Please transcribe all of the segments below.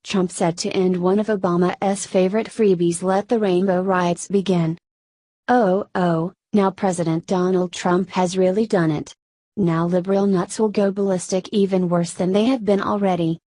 Trump said to end one of Obama's favorite freebies, "Let the rainbow riots begin." Oh, now President Donald Trump has really done it. Now liberal nuts will go ballistic, even worse than they have been already.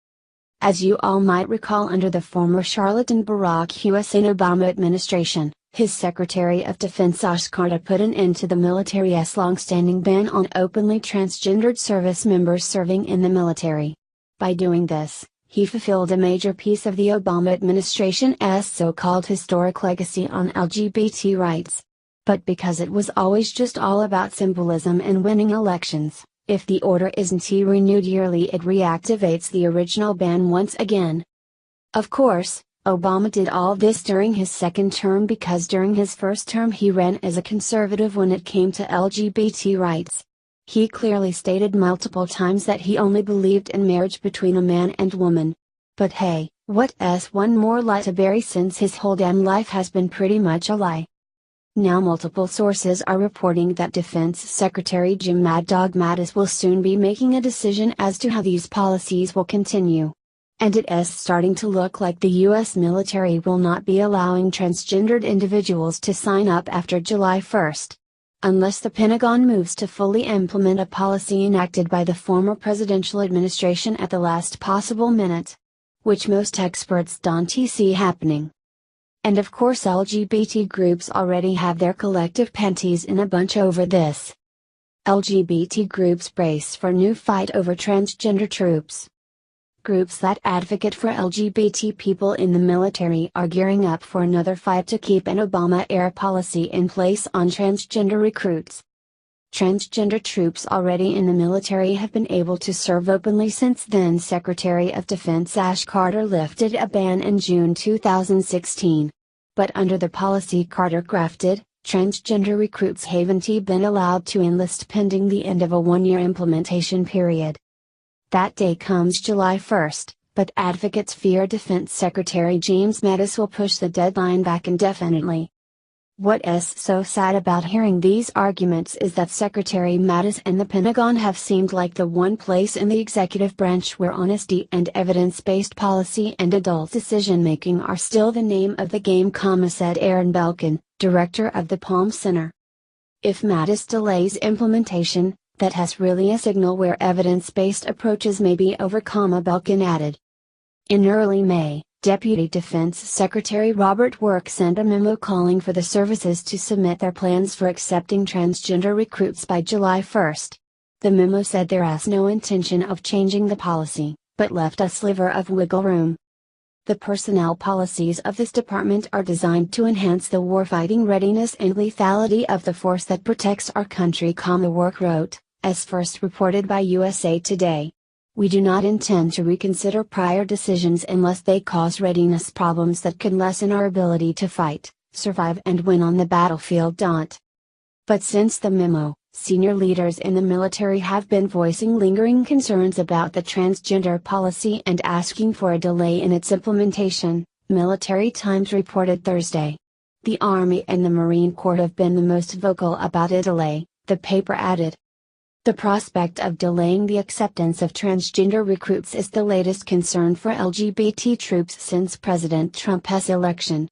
As you all might recall, under the former charlatan Barack Hussein Obama administration, his Secretary of Defense Ash Carter put an end to the military's long-standing ban on openly transgendered service members serving in the military. By doing this, he fulfilled a major piece of the Obama administration's so-called historic legacy on LGBT rights. But because it was always just all about symbolism and winning elections, if the order isn't renewed yearly, it reactivates the original ban once again. Of course, Obama did all this during his second term, because during his first term he ran as a conservative when it came to LGBT rights. He clearly stated multiple times that he only believed in marriage between a man and woman. But hey, what's one more lie to bury, since his whole damn life has been pretty much a lie? Now multiple sources are reporting that Defense Secretary Jim Mad Dog Mattis will soon be making a decision as to how these policies will continue. And it is starting to look like the U.S. military will not be allowing transgendered individuals to sign up after July 1st. Unless the Pentagon moves to fully implement a policy enacted by the former presidential administration at the last possible minute. Which most experts don't see happening. And of course LGBT groups already have their collective panties in a bunch over this. LGBT groups brace for new fight over transgender troops. Groups that advocate for LGBT people in the military are gearing up for another fight to keep an Obama-era policy in place on transgender recruits. Transgender troops already in the military have been able to serve openly since then Secretary of Defense Ash Carter lifted a ban in June 2016. But under the policy Carter crafted, transgender recruits haven't been allowed to enlist pending the end of a one-year implementation period. That day comes July 1st, but advocates fear Defense Secretary James Mattis will push the deadline back indefinitely. What is so sad about hearing these arguments is that Secretary Mattis and the Pentagon have seemed like the one place in the executive branch where honesty and evidence-based policy and adult decision-making are still the name of the game, said Aaron Belkin, director of the Palm Center. If Mattis delays implementation, that has really a signal where evidence-based approaches may be over, Belkin added. In early May, Deputy Defense Secretary Robert Work sent a memo calling for the services to submit their plans for accepting transgender recruits by July 1st. The memo said there is no intention of changing the policy, but left a sliver of wiggle room. The personnel policies of this department are designed to enhance the warfighting readiness and lethality of the force that protects our country, Work wrote, as first reported by USA Today. We do not intend to reconsider prior decisions unless they cause readiness problems that could lessen our ability to fight, survive and win on the battlefield. But since the memo, senior leaders in the military have been voicing lingering concerns about the transgender policy and asking for a delay in its implementation, Military Times reported Thursday. The Army and the Marine Corps have been the most vocal about a delay, the paper added. The prospect of delaying the acceptance of transgender recruits is the latest concern for LGBT troops since President Trump's election.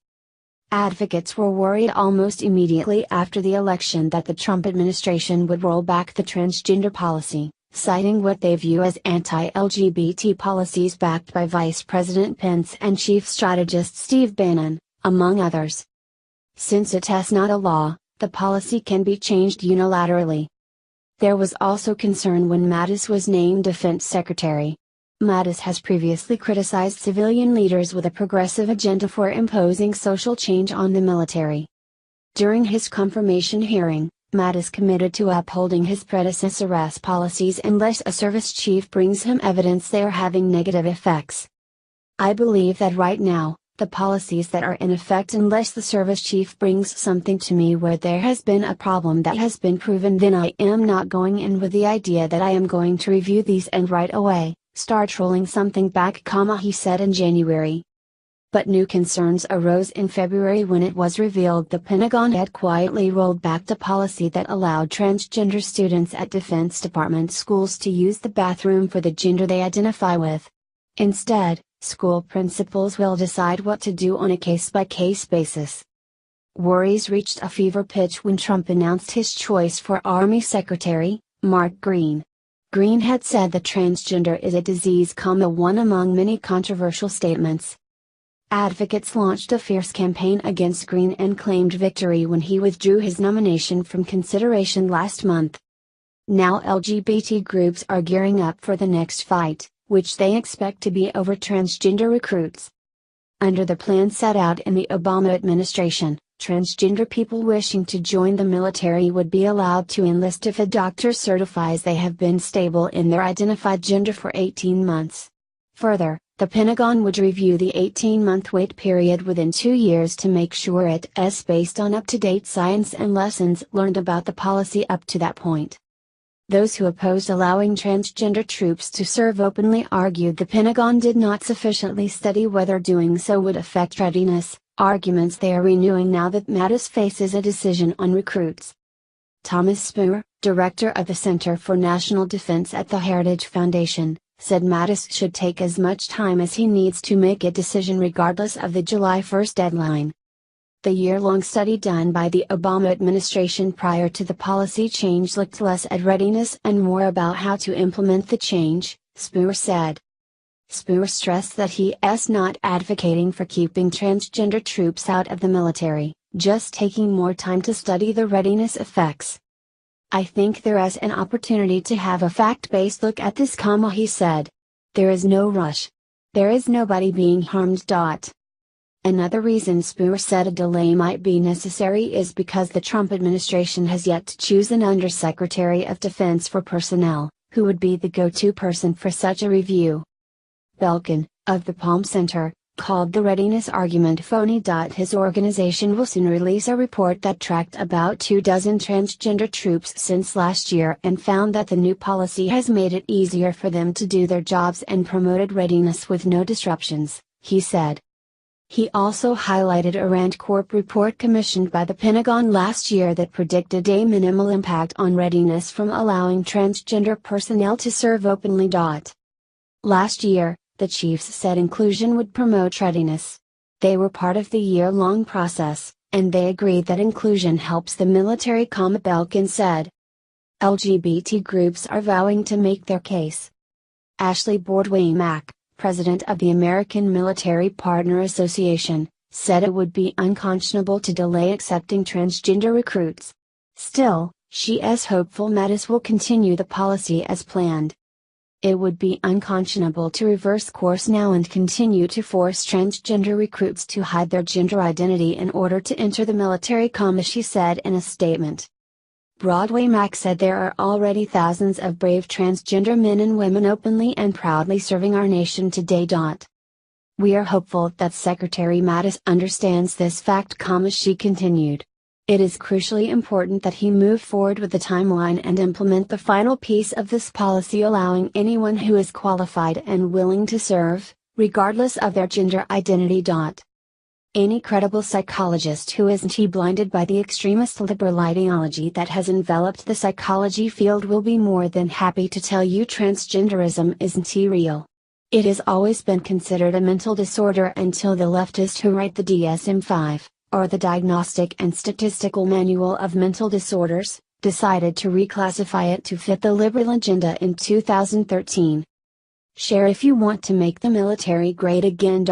Advocates were worried almost immediately after the election that the Trump administration would roll back the transgender policy, citing what they view as anti-LGBT policies backed by Vice President Pence and Chief Strategist Steve Bannon, among others. Since it is not a law, the policy can be changed unilaterally. There was also concern when Mattis was named Defense Secretary. Mattis has previously criticized civilian leaders with a progressive agenda for imposing social change on the military. During his confirmation hearing, Mattis committed to upholding his predecessor's policies unless a service chief brings him evidence they are having negative effects. I believe that right now, the policies that are in effect, unless the service chief brings something to me where there has been a problem that has been proven, then I am not going in with the idea that I am going to review these and right away start rolling something back, he said in January. But new concerns arose in February when it was revealed the Pentagon had quietly rolled back the policy that allowed transgender students at Defense Department schools to use the bathroom for the gender they identify with. Instead, School principals will decide what to do on a case-by-case basis. Worries reached a fever pitch when Trump announced his choice for Army Secretary, Mark Green. Green had said that transgender is a disease, one among many controversial statements. Advocates launched a fierce campaign against Green and claimed victory when he withdrew his nomination from consideration last month. Now LGBT groups are gearing up for the next fight, which they expect to be over transgender recruits. Under the plan set out in the Obama administration, transgender people wishing to join the military would be allowed to enlist if a doctor certifies they have been stable in their identified gender for 18 months. Further, the Pentagon would review the 18-month wait period within 2 years to make sure it is based on up-to-date science and lessons learned about the policy up to that point. Those who opposed allowing transgender troops to serve openly argued the Pentagon did not sufficiently study whether doing so would affect readiness, arguments they are renewing now that Mattis faces a decision on recruits. Thomas Spooner, director of the Center for National Defense at the Heritage Foundation, said Mattis should take as much time as he needs to make a decision regardless of the July 1 deadline. The year-long study done by the Obama administration prior to the policy change looked less at readiness and more about how to implement the change, Spooner said. Spooner stressed that he is not advocating for keeping transgender troops out of the military, just taking more time to study the readiness effects. I think there is an opportunity to have a fact-based look at this, he said. There is no rush. There is nobody being harmed. Another reason Spooner said a delay might be necessary is because the Trump administration has yet to choose an Undersecretary of Defense for Personnel, who would be the go-to person for such a review. Belkin, of the Palm Center, called the readiness argument phony. His organization will soon release a report that tracked about 24 transgender troops since last year and found that the new policy has made it easier for them to do their jobs and promoted readiness with no disruptions, he said. He also highlighted a Rand Corp report commissioned by the Pentagon last year that predicted a minimal impact on readiness from allowing transgender personnel to serve openly. Last year, the chiefs said inclusion would promote readiness. They were part of the year-long process, and they agreed that inclusion helps the military. Belkin said. LGBT groups are vowing to make their case. Ashley Bordway-Mack, president of the American Military Partner Association, said it would be unconscionable to delay accepting transgender recruits. Still, she is hopeful Mattis will continue the policy as planned. It would be unconscionable to reverse course now and continue to force transgender recruits to hide their gender identity in order to enter the military, she said in a statement. Bordway-Mack said there are already thousands of brave transgender men and women openly and proudly serving our nation today. We are hopeful that Secretary Mattis understands this fact, she continued. It is crucially important that he move forward with the timeline and implement the final piece of this policy, allowing anyone who is qualified and willing to serve, regardless of their gender identity. Any credible psychologist who isn't blinded by the extremist liberal ideology that has enveloped the psychology field will be more than happy to tell you transgenderism isn't real. It has always been considered a mental disorder until the leftists who write the DSM-5, or the Diagnostic and Statistical Manual of Mental Disorders, decided to reclassify it to fit the liberal agenda in 2013. Share if you want to make the military great again.